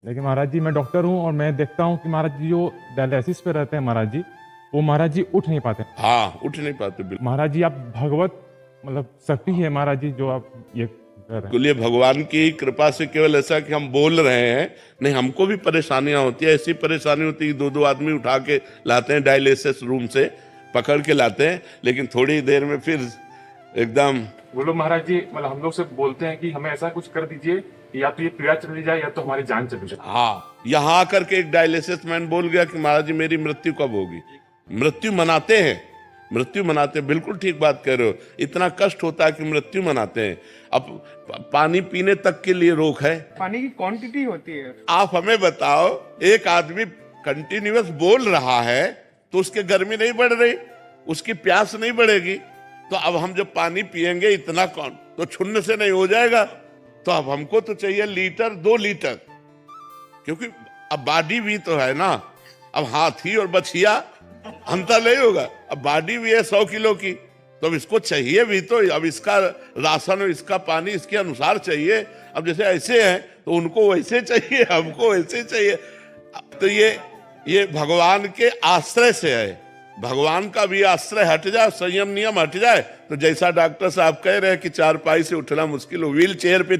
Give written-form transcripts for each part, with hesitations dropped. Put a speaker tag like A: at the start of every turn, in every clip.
A: लेकिन महाराज जी मैं डॉक्टर हूँ और मैं देखता हूँ कि महाराज जी जो डायलिसिस पे रहते हैं महाराज जी, वो महाराज जी उठ नहीं पाते।
B: हाँ, उठ नहीं पाते बिल्कुल।
A: महाराज जी आप भगवत मतलब शक्ति है महाराज जी जो आप ये कर रहे हैं।
B: ये भगवान की कृपा से केवल ऐसा कि हम बोल रहे हैं, नहीं हमको भी परेशानियां होती है। ऐसी परेशानी होती है कि दो दो आदमी उठा के लाते हैं डायलिसिस रूम से, पकड़ के लाते हैं, लेकिन थोड़ी देर में फिर एकदम।
A: वो लोग महाराज जी मतलब हम लोग से बोलते हैं कि हमें ऐसा कुछ कर दीजिए कि या तो ये पीड़ा चली जाए या तो हमारी जान चली जाए।
B: हाँ, यहाँ आकर के एक डायलिसिस मैन बोल गया कि महाराज जी मेरी मृत्यु कब होगी। मृत्यु मनाते हैं, मृत्यु मनाते हैं, बिल्कुल ठीक बात कह रहे हो। इतना कष्ट होता है कि मृत्यु मनाते हैं। अब पानी पीने तक के लिए रोक है।
C: पानी की क्वांटिटी होती है।
B: आप हमें बताओ, एक आदमी कंटिन्यूअस बोल रहा है तो उसके गर्मी नहीं बढ़ रही, उसकी प्यास नहीं बढ़ेगी। तो अब हम जब पानी पिएंगे इतना कौन तो छुन्न से नहीं हो जाएगा। तो अब हमको तो चाहिए लीटर 2 लीटर, क्योंकि अब बॉडी भी तो है ना। अब हाथी और बछिया अंतर नहीं होगा। अब बॉडी भी है 100 किलो की, तो अब इसको चाहिए भी तो। अब इसका राशन और इसका पानी इसके अनुसार चाहिए। अब जैसे ऐसे हैं तो उनको वैसे चाहिए, हमको वैसे चाहिए। तो ये भगवान के आश्रय से है। भगवान का भी आश्रय हट जाए, संयम नियम हट जाए, तो जैसा डॉक्टर साहब कह रहे हैं कि चारपाई से उठना मुश्किल हो, व्हील चेयर पे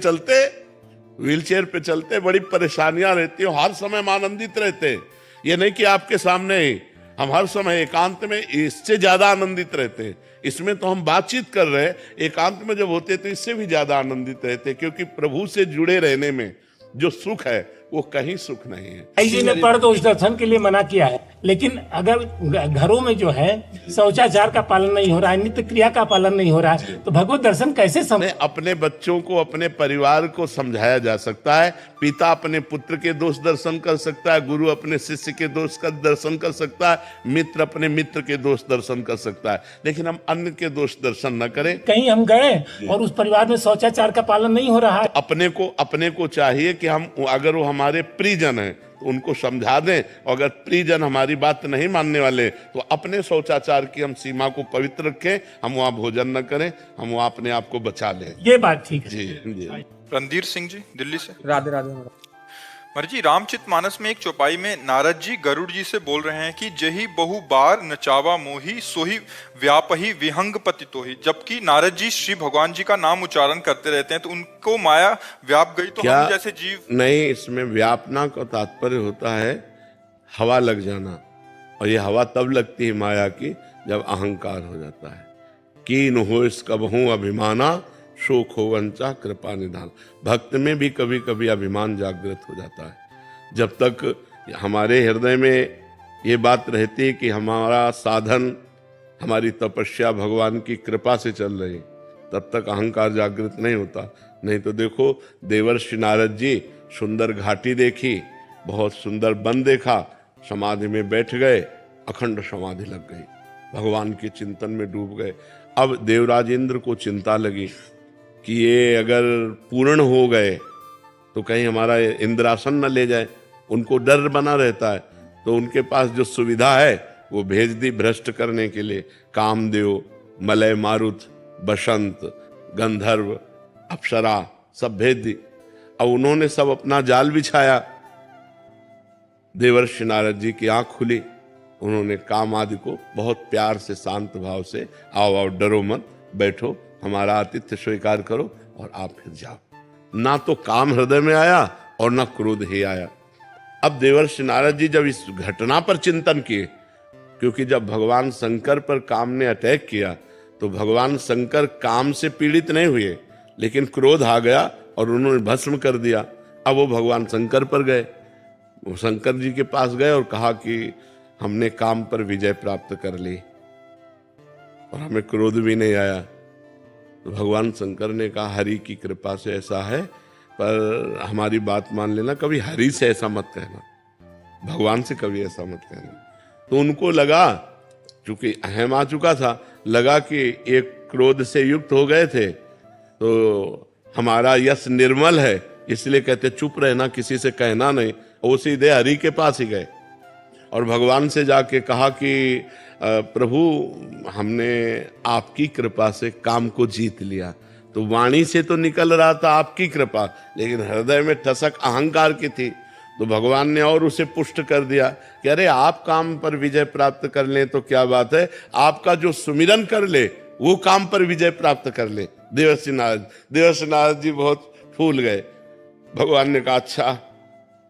B: चलते बड़ी परेशानियां रहती है। हर समय हम आनंदित रहते हैं। ये नहीं कि आपके सामने ही, हम हर समय एकांत में इससे ज्यादा आनंदित रहते हैं। इसमें तो हम बातचीत कर रहे हैं, एकांत में जब होते तो इससे भी ज्यादा आनंदित रहते, क्योंकि प्रभु से जुड़े रहने में जो सुख है वो कहीं सुख नहीं है।
D: जी ने पर तो उस दर्शन के लिए मना किया है, लेकिन अगर घरों में जो है शौचाचार का पालन नहीं हो रहा है, नित्य क्रिया का पालन नहीं हो रहा है, तो भगवत दर्शन कैसे
B: अपने बच्चों को, अपने परिवार को समझाया जा सकता है। पिता अपने पुत्र के दोष दर्शन कर सकता है, गुरु अपने शिष्य के दोष का दर्शन कर सकता है, मित्र अपने मित्र के दोष दर्शन कर सकता है, लेकिन हम अन्य के दोष दर्शन न करें।
D: कहीं हम गए और उस परिवार में शौचाचार का पालन नहीं हो रहा है,
B: अपने को चाहिए कि हम, अगर वो हमारे प्रियजन हैं तो उनको समझा दें, और अगर प्रियजन हमारी बात नहीं मानने वाले तो अपने शौचाचार की हम सीमा को पवित्र रखें। हम वहां भोजन न करें, हम वहां अपने आप को बचा लें।
D: ये बात ठीक है।
B: जी।
E: रणधीर सिंह जी दिल्ली से।
C: राधे राधे।
E: महाराज जी, रामचरितमानस में एक चौपाई में नारद जी गरुड़ जी से बोल रहे हैं कि जही बहु बार नचावा मोही सोही व्यापही विहंग पतितोही। जबकि नारद जी श्री भगवान जी का नाम उच्चारण करते रहते हैं, तो उनको माया व्याप गई, तो हम जैसे जीव
B: नहीं। इसमें व्यापना का तात्पर्य होता है हवा लग जाना, और ये हवा तब लगती है माया की जब अहंकार हो जाता है। कीन हो इसका बहु अभिमाना, शोक हो वंचा कृपा निधान। भक्त में भी कभी कभी अभिमान जागृत हो जाता है। जब तक हमारे हृदय में ये बात रहती है कि हमारा साधन, हमारी तपस्या भगवान की कृपा से चल रही, तब तक अहंकार जागृत नहीं होता। नहीं तो देखो, देवर्षि नारद जी सुंदर घाटी देखी, बहुत सुंदर वन देखा, समाधि में बैठ गए, अखंड समाधि लग गई, भगवान के चिंतन में डूब गए। अब देवराज इंद्र को चिंता लगी कि ये अगर पूर्ण हो गए तो कहीं हमारा इंद्रासन न ले जाए। उनको डर बना रहता है, तो उनके पास जो सुविधा है वो भेज दी भ्रष्ट करने के लिए। कामदेव, मलय मारुत, बसंत, गंधर्व, अप्सरा सब भेज दी। अब उन्होंने सब अपना जाल बिछाया। देवर्षि नारद जी की आंख खुली, उन्होंने काम आदि को बहुत प्यार से, शांत भाव से, आओ आओ डरो मत, बैठो, हमारा आतिथ्य स्वीकार करो और आप फिर जाओ। ना तो काम हृदय में आया और ना क्रोध ही आया। अब देवर्षि नारद जी जब इस घटना पर चिंतन किए, क्योंकि जब भगवान शंकर पर काम ने अटैक किया तो भगवान शंकर काम से पीड़ित नहीं हुए, लेकिन क्रोध आ गया और उन्होंने भस्म कर दिया। अब वो भगवान शंकर पर गए, वो शंकर जी के पास गए और कहा कि हमने काम पर विजय प्राप्त कर ली और हमें क्रोध भी नहीं आया। तो भगवान शंकर ने कहा, हरि की कृपा से ऐसा है, पर हमारी बात मान लेना, कभी हरि से ऐसा मत कहना, भगवान से कभी ऐसा मत कहना। तो उनको लगा, चूंकि अहम आ चुका था, लगा कि एक क्रोध से युक्त हो गए थे तो हमारा यश निर्मल है, इसलिए कहते चुप रहना, किसी से कहना नहीं। वो सीधे हरि के पास ही गए और भगवान से जाके कहा कि प्रभु, हमने आपकी कृपा से काम को जीत लिया। तो वाणी से तो निकल रहा था आपकी कृपा, लेकिन हृदय में ठसक अहंकार की थी। तो भगवान ने और उसे पुष्ट कर दिया कि अरे आप काम पर विजय प्राप्त कर लें तो क्या बात है, आपका जो सुमिरन कर ले वो काम पर विजय प्राप्त कर ले। देवर्षि नारद जी बहुत फूल गए। भगवान ने कहा अच्छा।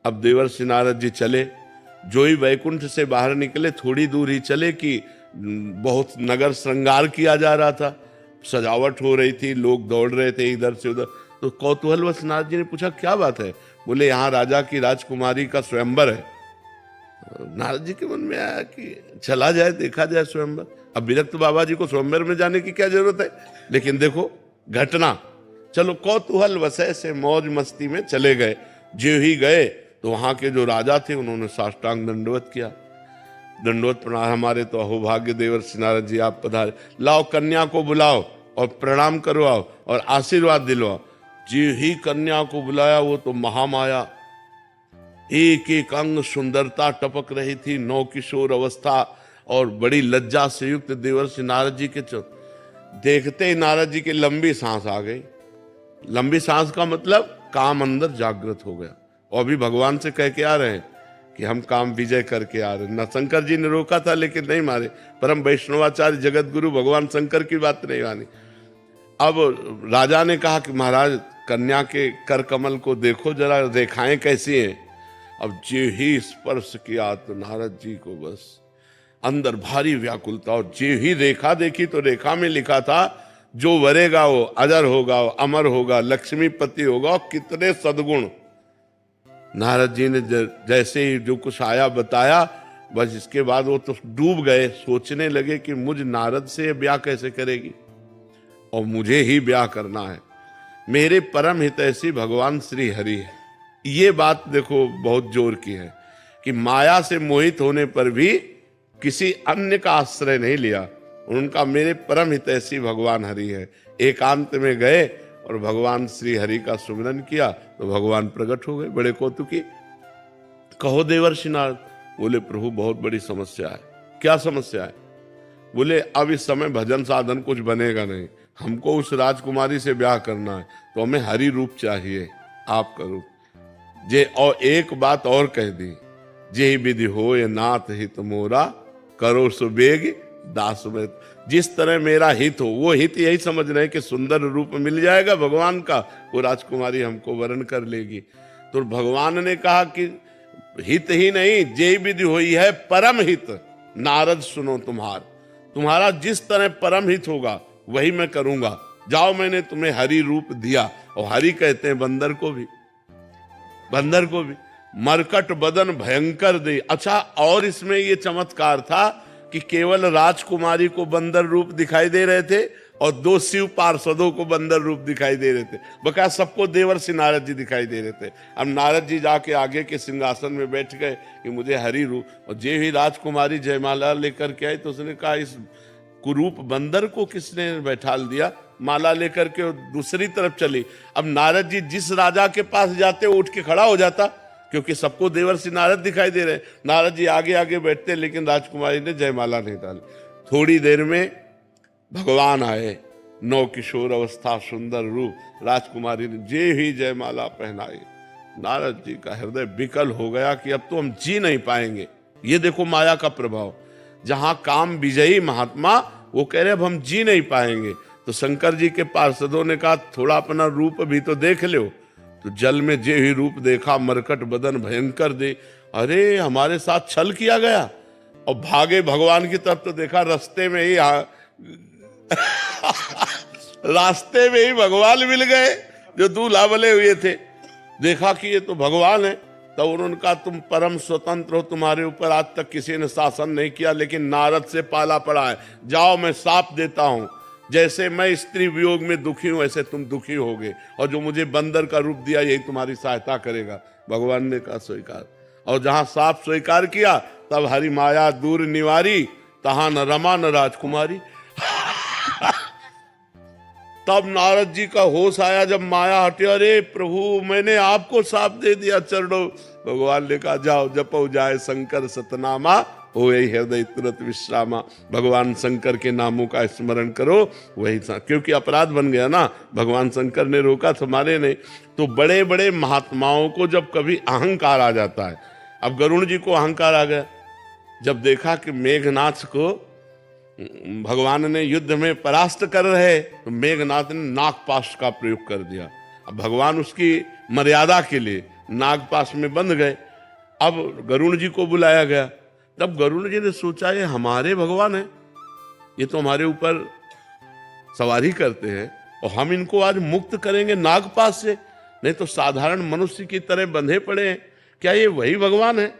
B: अब देवर्षि नारद जी चले, जो ही वैकुंठ से बाहर निकले थोड़ी दूर ही चले कि बहुत नगर श्रृंगार किया जा रहा था, सजावट हो रही थी, लोग दौड़ रहे थे इधर से उधर। तो कौतूहलवश नारद जी ने पूछा क्या बात है? बोले यहाँ राजा की राजकुमारी का स्वयंवर है। नारद जी के मन में आया कि चला जाए, देखा जाए स्वयंवर। अब विरक्त बाबा जी को स्वयंवर में जाने की क्या जरूरत है, लेकिन देखो घटना। चलो कौतूहलवश से मौज मस्ती में चले गए। जो ही गए तो वहां के जो राजा थे उन्होंने साष्टांग दंडवत किया। दंडवत प्रणाम, हमारे तो अहोभाग्य देवर्षि नारद जी आप पधारे, लाओ कन्या को बुलाओ और प्रणाम करवाओ और आशीर्वाद दिलवाओ। जी ही कन्या को बुलाया, वो तो महामाया, एक एक अंग सुंदरता टपक रही थी, नौ किशोर अवस्था और बड़ी लज्जा से युक्त देवर्षि नारद जी के देखते ही नारद जी की लंबी सांस आ गई। लंबी सांस का मतलब काम अंदर जागृत हो गया। और अभी भगवान से कह के आ रहे हैं कि हम काम विजय करके आ रहे हैं। न शंकर जी ने रोका था लेकिन नहीं मारे। परम वैष्णवाचार्य जगत गुरु भगवान शंकर की बात नहीं मानी। अब राजा ने कहा कि महाराज कन्या के कर कमल को देखो जरा, रेखाएं कैसी हैं। अब जे ही स्पर्श किया तो नारद जी को बस अंदर भारी व्याकुलता, और जे ही रेखा देखी तो रेखा में लिखा था जो वरेगा वो अजर होगा, वो अमर होगा, लक्ष्मीपति होगा, और कितने सद्गुण। नारद जी ने जैसे ही जो कुछ आया बताया, बस इसके बाद वो तो डूब गए, सोचने लगे कि मुझ नारद से ब्याह कैसे करेगी और मुझे ही ब्याह करना है। मेरे परम हितैषी भगवान श्री हरि है। ये बात देखो बहुत जोर की है कि माया से मोहित होने पर भी किसी अन्य का आश्रय नहीं लिया। उनका मेरे परम हितैषी भगवान हरि है। एकांत में गए और भगवान श्री हरि का सुमिरन किया तो भगवान प्रकट हो गए। बड़े कौतुकी। कहो देवर्षि नारद। बोले प्रभु बहुत बड़ी समस्या है। क्या समस्या है? बोले अब इस समय भजन साधन कुछ बनेगा नहीं, हमको उस राजकुमारी से ब्याह करना है, तो हमें हरि रूप चाहिए, आप करो जे। और एक बात और कह दी, जे विधि हो ये नाथ हित मोरा, करो सुबेग दास में। जिस तरह मेरा हित हो, वो हित यही समझ रहे कि सुंदर रूप मिल जाएगा भगवान का, वो राजकुमारी हमको वर्ण कर लेगी। तो भगवान ने कहा कि हित ही नहीं, जे विधि हुई है परम हित। नारद सुनो तुम्हारा जिस तरह परम हित होगा वही मैं करूंगा। जाओ, मैंने तुम्हें हरि रूप दिया। और हरि कहते हैं बंदर को भी, बंदर को भी। मरकट बदन भयंकर दे। अच्छा, और इसमें ये चमत्कार था कि केवल राजकुमारी को बंदर रूप दिखाई दे रहे थे और दो शिव पार्षदों को बंदर रूप दिखाई दे रहे थे। बकाया सबको देवर्षि नारद जी दिखाई दे रहे थे। अब नारद जी जाके आगे के सिंहासन में बैठ गए कि मुझे हरि रूप। और जे ही राजकुमारी जयमाला लेकर के आई तो उसने कहा इस कुरूप बंदर को किसने बैठाल दिया? माला लेकर के दूसरी तरफ चली। अब नारद जी जिस राजा के पास जाते उठ के खड़ा हो जाता, क्योंकि सबको देवर्षि नारद दिखाई दे रहे। नारद जी आगे आगे बैठते, लेकिन राजकुमारी ने जयमाला नहीं डाली। थोड़ी देर में भगवान आए, नौ किशोर अवस्था, सुंदर रूप। राजकुमारी ने जे ही जयमाला पहनाई, नारद जी का हृदय विकल हो गया कि अब तो हम जी नहीं पाएंगे। ये देखो माया का प्रभाव। जहां काम विजयी महात्मा वो कह रहे अब हम जी नहीं पाएंगे। तो शंकर जी के पार्षदों ने कहा थोड़ा अपना रूप भी तो देख लो। तो जल में जे ही रूप देखा, मरकट बदन भयंकर दे। अरे हमारे साथ छल किया गया। और भागे भगवान की तरफ तो देखा रास्ते में ही रास्ते में ही भगवान मिल गए जो दूल्हा बने हुए थे। देखा कि ये तो भगवान है। तो उन्होंने कहा तुम परम स्वतंत्र हो, तुम्हारे ऊपर आज तक किसी ने शासन नहीं किया, लेकिन नारद से पाला पड़ा है। जाओ, मैं साप देता हूं, जैसे मैं स्त्री वियोग में दुखी हूं ऐसे तुम दुखी होगे, और जो मुझे बंदर का रूप दिया यही तुम्हारी सहायता करेगा। भगवान ने कहा स्वीकार। और जहां साप स्वीकार किया तब हरि माया दूर निवारी, तहां न रमा न राजकुमारी। तब नारद जी का होश आया जब माया हटे। अरे प्रभु, मैंने आपको साप दे दिया चरणों। भगवान ने कहा जाओ, जपो जाए शंकर सतनामा, हो यही हृदय तुरंत विश्रामा। भगवान शंकर के नामों का स्मरण करो, वही क्योंकि अपराध बन गया ना, भगवान शंकर ने रोका तो मारे नहीं। तो बड़े बड़े महात्माओं को जब कभी अहंकार आ जाता है, अब गरुड़ जी को अहंकार आ गया, जब देखा कि मेघनाथ को भगवान ने युद्ध में परास्त कर रहे, तो मेघनाथ ने नागपाश का प्रयोग कर दिया। अब भगवान उसकी मर्यादा के लिए नागपाश में बंध गए। अब गरुड़ जी को बुलाया गया, तब गरुड़ जी ने सोचा ये हमारे भगवान है, ये तो हमारे ऊपर सवारी करते हैं और हम इनको आज मुक्त करेंगे नागपाश से, नहीं तो साधारण मनुष्य की तरह बंधे पड़े हैं। क्या ये वही भगवान है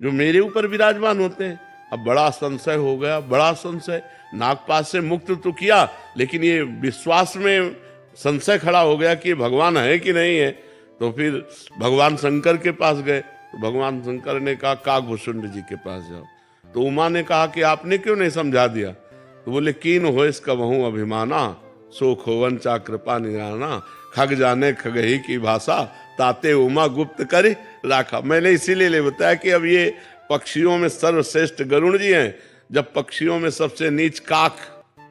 B: जो मेरे ऊपर विराजमान होते हैं? अब बड़ा संशय हो गया, बड़ा संशय। नागपाश से मुक्त तो किया, लेकिन ये विश्वास में संशय खड़ा हो गया कि भगवान है कि नहीं है। तो फिर भगवान शंकर के पास गए, तो भगवान शंकर ने कहा काकभूषुंड जी के पास जाओ। तो उमा ने कहा कि आपने क्यों नहीं समझा दिया? तो बोले कीन हो इसका बहु अभिमाना, सो खोवन चा कृपा निराना, खग जाने खगही की भाषा, ताते उमा गुप्त कर राखा। मैंने इसीलिए बताया कि अब ये पक्षियों में सर्वश्रेष्ठ गरुड़ जी हैं। जब पक्षियों में सबसे नीच काक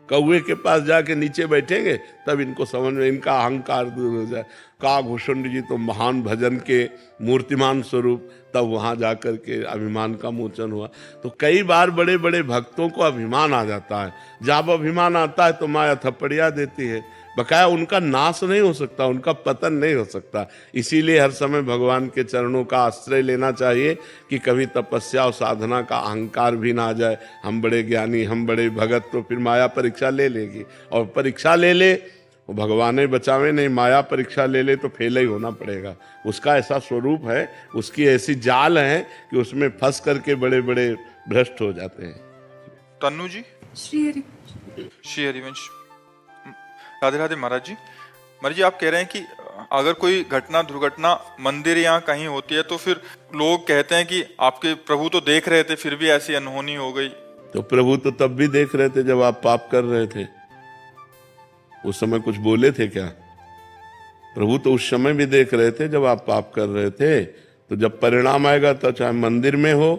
B: कौवे के पास जाके नीचे बैठेंगे, तब इनको समझ में इनका अहंकार दूर हो जाए। काकभूषुंड जी तो महान भजन के मूर्तिमान स्वरूप, तब वहां जाकर के अभिमान का मोचन हुआ। तो कई बार बड़े बड़े भक्तों को अभिमान आ जाता है, जब अभिमान आता है तो माया थप्पड़िया देती है। बकाया उनका नाश नहीं हो सकता, उनका पतन नहीं हो सकता। इसीलिए हर समय भगवान के चरणों का आश्रय लेना चाहिए कि कभी तपस्या और साधना का अहंकार भी ना आ जाए। हम बड़े ज्ञानी, हम बड़े भगत, तो फिर माया परीक्षा ले लेगी, और परीक्षा ले ले भगवान ही बचावे, नहीं माया परीक्षा ले ले तो फेल ही होना पड़ेगा। उसका ऐसा स्वरूप है, उसकी ऐसी जाल है कि उसमें फंस करके बड़े बड़े भ्रष्ट हो जाते हैं।
E: तन्नू जी। श्री हरिवंश। राधे राधे महाराज जी। महाराज जी, आप कह रहे हैं कि अगर कोई घटना दुर्घटना मंदिर या कहीं होती है तो फिर लोग कहते हैं कि आपके प्रभु तो देख रहे थे फिर भी ऐसी अनहोनी हो गई।
B: तो प्रभु तो तब भी देख रहे थे जब आप पाप कर रहे थे, उस समय कुछ बोले थे क्या? प्रभु तो उस समय भी देख रहे थे जब आप पाप कर रहे थे। तो जब परिणाम आएगा, तो चाहे मंदिर में हो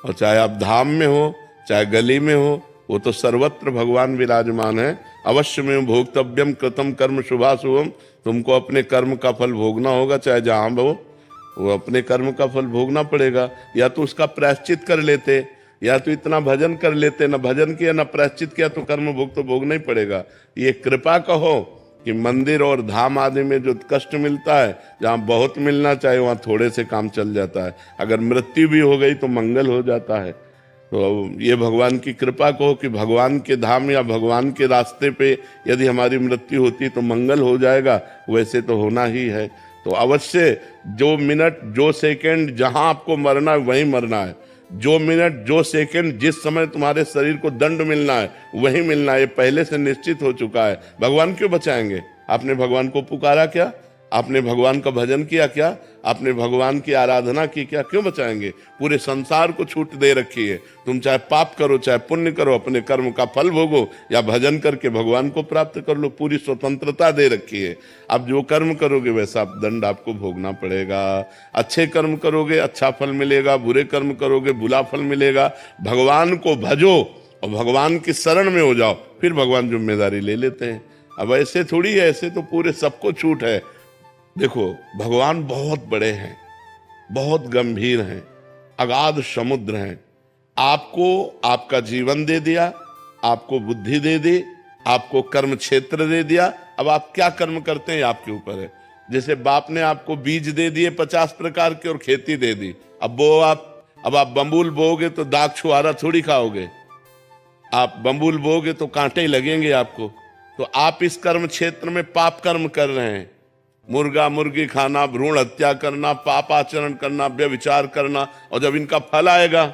B: और चाहे आप धाम में हो, चाहे गली में हो, वो तो सर्वत्र भगवान विराजमान है। अवश्य में भोक्तव्यम कृतम कर्म शुभाशुभम, तुमको अपने कर्म का फल भोगना होगा, चाहे जहां हो वो अपने कर्म का फल भोगना पड़ेगा। या तो उसका प्रायश्चित कर लेते, या तो इतना भजन कर लेते, ना भजन किया ना प्रायश्चित किया तो कर्म भोग तो भोगना ही पड़ेगा। ये कृपा कहो कि मंदिर और धाम आदि में जो कष्ट मिलता है, जहाँ बहुत मिलना चाहिए वहाँ थोड़े से काम चल जाता है। अगर मृत्यु भी हो गई तो मंगल हो जाता है। तो ये भगवान की कृपा कहो कि भगवान के धाम या भगवान के रास्ते पे यदि हमारी मृत्यु होती तो मंगल हो जाएगा, वैसे तो होना ही है। तो अवश्य जो मिनट जो सेकंड जहां आपको मरना है वहीं मरना है। जो मिनट जो सेकंड जिस समय तुम्हारे शरीर को दंड मिलना है वहीं मिलना है, ये पहले से निश्चित हो चुका है। भगवान क्यों बचाएंगे? आपने भगवान को पुकारा क्या? आपने भगवान का भजन किया क्या? आपने भगवान की आराधना की क्या? क्यों बचाएंगे? पूरे संसार को छूट दे रखी है। तुम चाहे पाप करो चाहे पुण्य करो, अपने कर्म का फल भोगो या भजन करके भगवान को प्राप्त कर लो, पूरी स्वतंत्रता दे रखी है। अब जो कर्म करोगे वैसा दंड आपको भोगना पड़ेगा। अच्छे कर्म करोगे अच्छा फल मिलेगा, बुरे कर्म करोगे बुरा फल मिलेगा। भगवान को भजो और भगवान की शरण में हो जाओ, फिर भगवान जिम्मेदारी ले लेते हैं। अब ऐसे थोड़ी है, ऐसे तो पूरे सबको छूट है। देखो भगवान बहुत बड़े हैं, बहुत गंभीर हैं, अगाध समुद्र हैं। आपको आपका जीवन दे दिया, आपको बुद्धि दे दी, आपको कर्म क्षेत्र दे दिया। अब आप क्या कर्म करते हैं आपके ऊपर है। जैसे बाप ने आपको बीज दे दिए 50 प्रकार के और खेती दे दी, अब आप बम्बूल बोओगे तो दाग छुआरा थोड़ी खाओगे। आप बम्बूल बोओगे तो कांटे ही लगेंगे आपको। तो आप इस कर्म क्षेत्र में पाप कर्म कर रहे हैं, मुर्गा मुर्गी खाना, भ्रूण हत्या करना, पाप आचरण करना, व्यभिचार करना, और जब इनका फल आएगा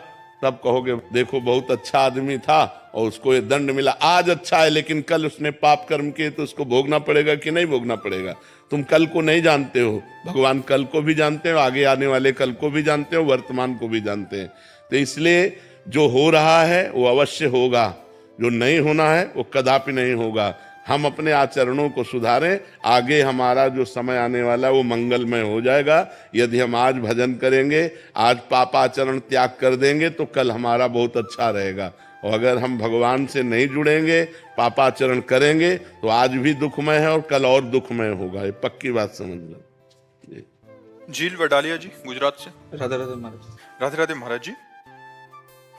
B: तब कहोगे देखो बहुत अच्छा आदमी था और उसको ये दंड मिला। आज अच्छा है लेकिन कल उसने पाप कर्म किए तो उसको भोगना पड़ेगा कि नहीं भोगना पड़ेगा? तुम कल को नहीं जानते हो, भगवान कल को भी जानते हो, आगे आने वाले कल को भी जानते हो, वर्तमान को भी जानते हैं। तो इसलिए जो हो रहा है वो अवश्य होगा, जो नहीं होना है वो कदापि नहीं होगा। हम अपने आचरणों को सुधारें, आगे हमारा जो समय आने वाला है वो मंगलमय हो जाएगा। यदि हम आज भजन करेंगे, आज पापाचरण त्याग कर देंगे तो कल हमारा बहुत अच्छा रहेगा। और अगर हम भगवान से नहीं जुड़ेंगे, पापाचरण करेंगे तो आज भी दुखमय है और कल और दुखमय होगा। ये पक्की बात समझ लो।
E: झील वडालिया जी गुजरात से।
F: राधे राधे महाराज।
E: राधे राधे महाराज जी।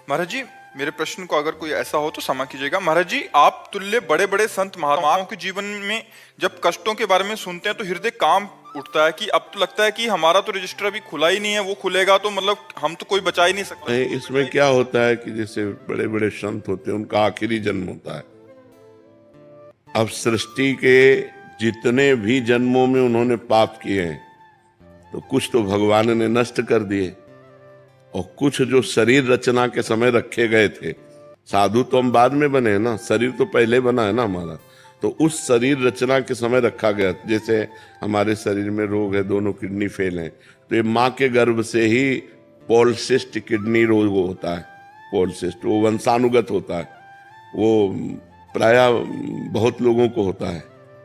E: महाराज जी, मेरे प्रश्न को अगर कोई ऐसा हो तो क्षमा कीजिएगा। महाराज जी, आप तुल्य बड़े बड़े संत महात्माओं के जीवन में जब कष्टों के बारे में सुनते हैं तो हृदय कांप उठता है कि अब तो लगता है कि हमारा तो रजिस्टर अभी खुला ही नहीं है, वो खुलेगा तो मतलब हम तो कोई बचा ही नहीं सकता।
B: नहीं, इसमें क्या होता है कि जैसे बड़े बड़े संत होते हैं, उनका आखिरी जन्म होता है। अब सृष्टि के जितने भी जन्मों में उन्होंने पाप किए हैं तो कुछ तो भगवान ने नष्ट कर दिए, और कुछ जो शरीर रचना के समय रखे गए थे, साधु तो हम बाद में बने हैं ना, शरीर तो पहले बना है ना हमारा, तो उस शरीर रचना के समय रखा गया। जैसे हमारे शरीर में रोग है, दोनों किडनी फेल हैं, तो ये माँ के गर्भ से ही पॉलिसिस्ट किडनी रोग होता है। पॉलिसिस्ट वो वंशानुगत होता है, वो प्रायः बहुत लोगों को होता है।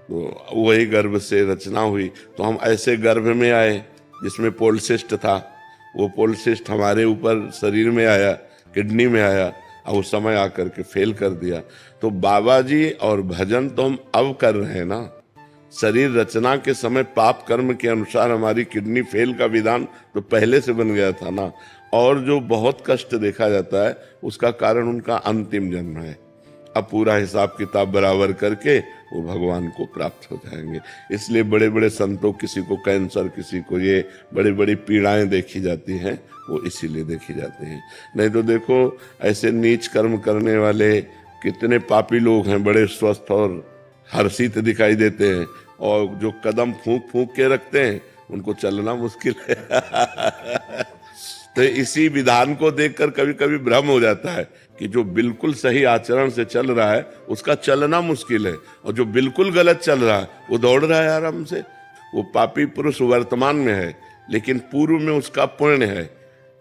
B: तो वही गर्भ से रचना हुई, तो हम ऐसे गर्भ में आए जिसमें पॉलिसिस्ट था। वो पॉलिसिस्ट हमारे ऊपर शरीर में आया, किडनी में आया, और उस समय आकर के फेल कर दिया। तो बाबा जी और भजन तो हम अब कर रहे हैं ना, शरीर रचना के समय पाप कर्म के अनुसार हमारी किडनी फेल का विधान तो पहले से बन गया था ना। और जो बहुत कष्ट देखा जाता है उसका कारण उनका अंतिम जन्म है। अब पूरा हिसाब किताब बराबर करके वो भगवान को प्राप्त हो जाएंगे। इसलिए बड़े बड़े संतों, किसी को कैंसर, किसी को ये बड़ी बड़ी पीड़ाएं देखी जाती हैं, वो इसीलिए देखी जाती हैं। नहीं तो देखो, ऐसे नीच कर्म करने वाले कितने पापी लोग हैं, बड़े स्वस्थ और हर्षित दिखाई देते हैं, और जो कदम फूंक फूंक के रखते हैं उनको चलना मुश्किल है। तो इसी विधान को देखकर कभी कभी भ्रम हो जाता है कि जो बिल्कुल सही आचरण से चल रहा है उसका चलना मुश्किल है, और जो बिल्कुल गलत चल रहा है वो दौड़ रहा है आराम से। वो पापी पुरुष वर्तमान में है, लेकिन पूर्व में उसका पुण्य है,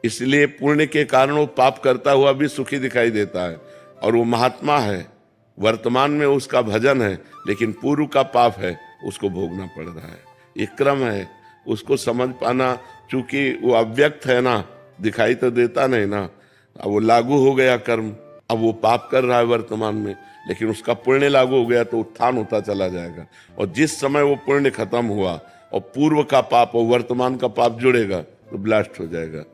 B: इसलिए पुण्य के कारण वो पाप करता हुआ भी सुखी दिखाई देता है। और वो महात्मा है, वर्तमान में उसका भजन है, लेकिन पूर्व का पाप है, उसको भोगना पड़ रहा है। ये क्रम है, उसको समझ पाना। चूंकि वो अव्यक्त है ना, दिखाई तो देता नहीं ना, अब वो लागू हो गया कर्म, अब वो पाप कर रहा है वर्तमान में, लेकिन उसका पुण्य लागू हो गया तो उत्थान होता चला जाएगा। और जिस समय वो पुण्य खत्म हुआ और पूर्व का पाप और वर्तमान का पाप जुड़ेगा तो ब्लास्ट हो जाएगा,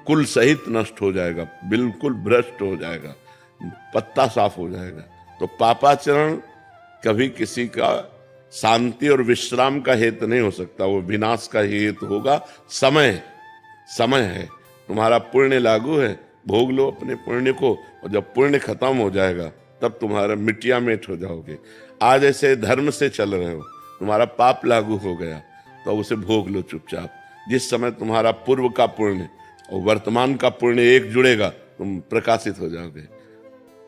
B: कुल सहित नष्ट हो जाएगा, बिल्कुल भ्रष्ट हो जाएगा, पत्ता साफ हो जाएगा। तो पापाचरण कभी किसी का शांति और विश्राम का हेतु नहीं हो सकता, वो विनाश का ही हेतु होगा। समय है, तुम्हारा पुण्य लागू है, भोग लो अपने पुण्य को, और जब पुण्य खत्म हो जाएगा तब तुम्हारा मिट्टिया मेट हो जाओगे। आज ऐसे धर्म से चल रहे हो, तुम्हारा पाप लागू हो गया तो उसे भोग लो चुपचाप। जिस समय तुम्हारा पूर्व का पुण्य और वर्तमान का पुण्य एक जुड़ेगा, तुम प्रकाशित हो जाओगे,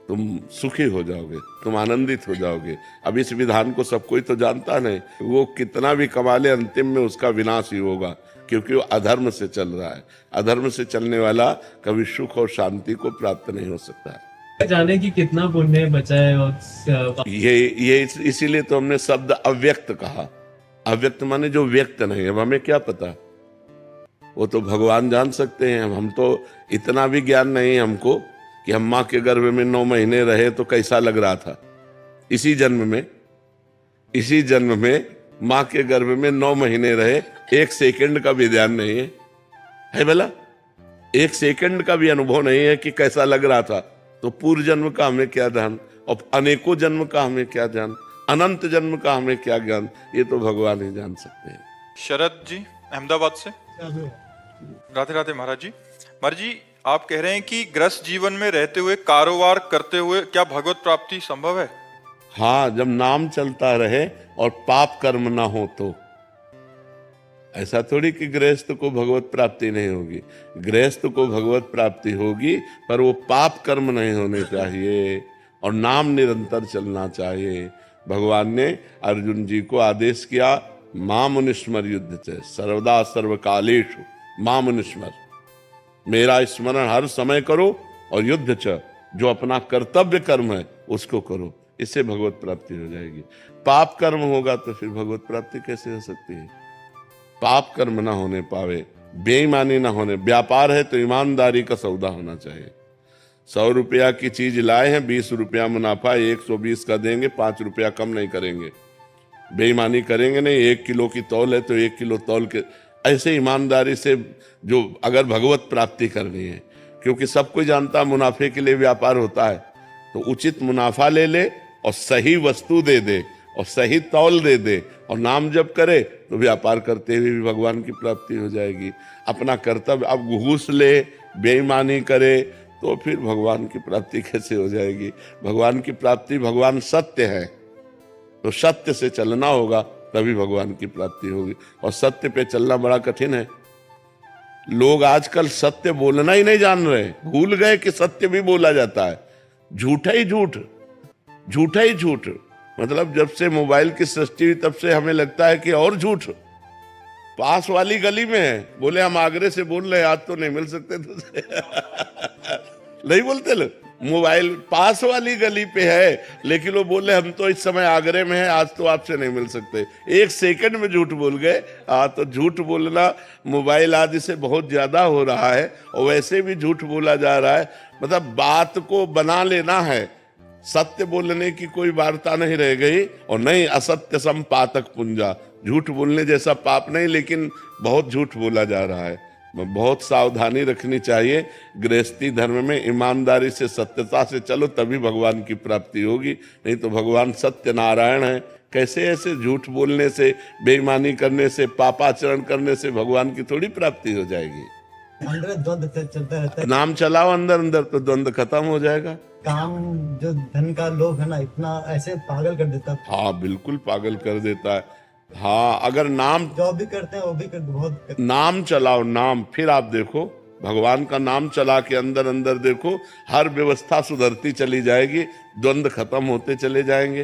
B: तुम सुखी हो जाओगे, तुम आनंदित हो जाओगे। अब इस विधान को सब कोई तो जानता नहीं, वो कितना भी कमा ले अंतिम में उसका विनाश ही होगा, क्योंकि वो अधर्म से चल रहा है। अधर्म से चलने वाला कभी सुख और शांति को प्राप्त नहीं हो सकता।
F: जाने की कितना पुण्य बचा है और
B: ये इसीलिए तो हमने शब्द अव्यक्त कहा। अव्यक्त माने जो व्यक्त नहीं है। अब हमें क्या पता, वो तो भगवान जान सकते हैं। हम तो इतना भी ज्ञान नहीं है हमको कि हम माँ के गर्भ में 9 महीने रहे तो कैसा लग रहा था। इसी जन्म में माँ के गर्भ में 9 महीने रहे, 1 सेकंड का भी ध्यान नहीं है भला, 1 सेकंड का भी अनुभव नहीं है कि कैसा लग रहा था। तो पूर्व जन्म का हमें क्या ध्यान, और अनेकों जन्म का हमें क्या ध्यान, अनंत जन्म का हमें क्या ज्ञान, ये तो भगवान ही जान सकते हैं।
E: शरद जी अहमदाबाद से। राधे राधे महाराज जी। महाराज जी, आप कह रहे हैं कि ग्रस्त जीवन में रहते हुए, कारोबार करते हुए क्या भगवत प्राप्ति संभव है?
B: हाँ, जब नाम चलता रहे और पाप कर्म ना हो तो। ऐसा थोड़ी कि गृहस्थ को भगवत प्राप्ति नहीं होगी, गृहस्थ को भगवत प्राप्ति होगी, पर वो पाप कर्म नहीं होने चाहिए और नाम निरंतर चलना चाहिए। भगवान ने अर्जुन जी को आदेश किया, माम अनुस्मर युद्ध च सर्वदा सर्वकालेषु माम अनुस्मर, मेरा स्मरण हर समय करो और युद्ध च, जो अपना कर्तव्य कर्म है उसको करो। इससे भगवत प्राप्ति हो जाएगी। पाप कर्म होगा तो फिर भगवत प्राप्ति कैसे हो सकती है? पाप कर्म ना होने पावे, बेईमानी ना होने, व्यापार है तो ईमानदारी का सौदा होना चाहिए। 100 रुपया की चीज लाए हैं, 20 रुपया मुनाफा, 120 का देंगे, 5 रुपया कम नहीं करेंगे, बेईमानी करेंगे नहीं। 1 किलो की तौल है तो 1 किलो तौल के, ऐसे ईमानदारी से जो अगर भगवत प्राप्ति करनी है, क्योंकि सब कोई जानता मुनाफे के लिए व्यापार होता है, तो उचित मुनाफा ले ले और सही वस्तु दे दे और सही तौल दे दे और नाम जप करे तो व्यापार करते हुए भी भगवान की प्राप्ति हो जाएगी। अपना कर्तव्य अब घूस ले, बेईमानी करे तो फिर भगवान की प्राप्ति कैसे हो जाएगी? भगवान की प्राप्ति, भगवान सत्य है तो सत्य से चलना होगा तभी भगवान की प्राप्ति होगी। और सत्य पे चलना बड़ा कठिन है। लोग आजकल सत्य बोलना ही नहीं जान रहे, भूल गए कि सत्य भी बोला जाता है। झूठा ही झूठ, झूठा ही झूठ। मतलब जब से मोबाइल की सृष्टि हुई तब से हमें लगता है कि और झूठ पास वाली गली में है। बोले हम आगरे से बोल रहे, आज तो नहीं मिल सकते तुझसे। नहीं बोलते लोग, मोबाइल पास वाली गली पे है, लेकिन वो बोले हम तो इस समय आगरे में हैं, आज तो आपसे नहीं मिल सकते। 1 सेकंड में झूठ बोल गए। तो झूठ बोलना मोबाइल आदि से बहुत ज्यादा हो रहा है और वैसे भी झूठ बोला जा रहा है। मतलब बात को बना लेना है, सत्य बोलने की कोई वार्ता नहीं रह गई। और नहीं असत्य सम पातक पुंजा, झूठ बोलने जैसा पाप नहीं, लेकिन बहुत झूठ बोला जा रहा है। बहुत सावधानी रखनी चाहिए। गृहस्थी धर्म में ईमानदारी से, सत्यता से चलो तभी भगवान की प्राप्ति होगी, नहीं तो भगवान सत्य नारायण है। कैसे ऐसे झूठ बोलने से, बेईमानी करने से, पापाचरण करने से भगवान की थोड़ी प्राप्ति हो जाएगी?
G: अंदर द्वंद चलता रहता है।
B: नाम चलाओ अंदर अंदर तो द्वंद खत्म हो जाएगा।
G: काम जो धन का लोभ है ना, इतना ऐसे पागल कर देता है।
B: हाँ बिल्कुल पागल कर देता है। हाँ अगर नाम
G: जो भी करते हैं वो भी बहुत
B: नाम चलाओ, नाम, फिर आप देखो भगवान का नाम चला के अंदर अंदर देखो, हर व्यवस्था सुधरती चली जाएगी, द्वंद खत्म होते चले जाएंगे।